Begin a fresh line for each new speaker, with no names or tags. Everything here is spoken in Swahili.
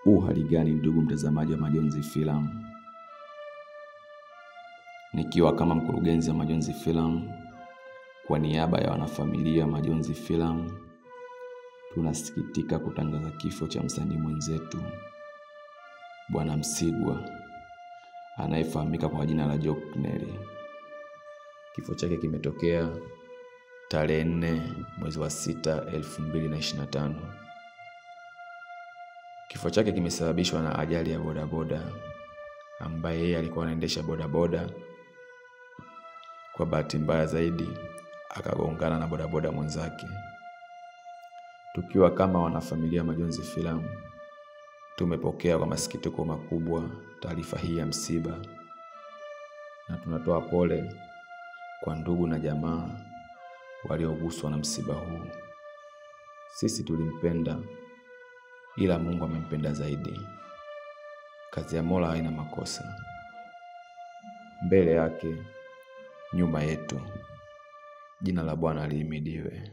Hali gani ndugu mtazamaji wa Majonzi Filamu? Nikiwa kama mkurugenzi wa Majonzi Filamu, kwa niaba ya wanafamilia Majonzi Filamu, tunasikitika kutangaza kifo cha msanii mwenzetu Bwana Msigwa, anayefahamika kwa jina la Jokneli. Kifo chake kimetokea tarehe 4 mwezi wa 6 2025. Kifo chake kimesababishwa na ajali ya bodaboda, ambaye yeye alikuwa anaendesha bodaboda. Kwa bahati mbaya zaidi akagongana na bodaboda mwenzake. Tukiwa kama wanafamilia Majonzi Filamu, tumepokea kwa masikitiko makubwa taarifa hii ya msiba, na tunatoa pole kwa ndugu na jamaa walioguswa na msiba huu. Sisi tulimpenda, ila Mungu amempenda zaidi. Kazi ya Mola haina makosa. Mbele yake, nyuma yetu. Jina la Bwana lihimidiwe.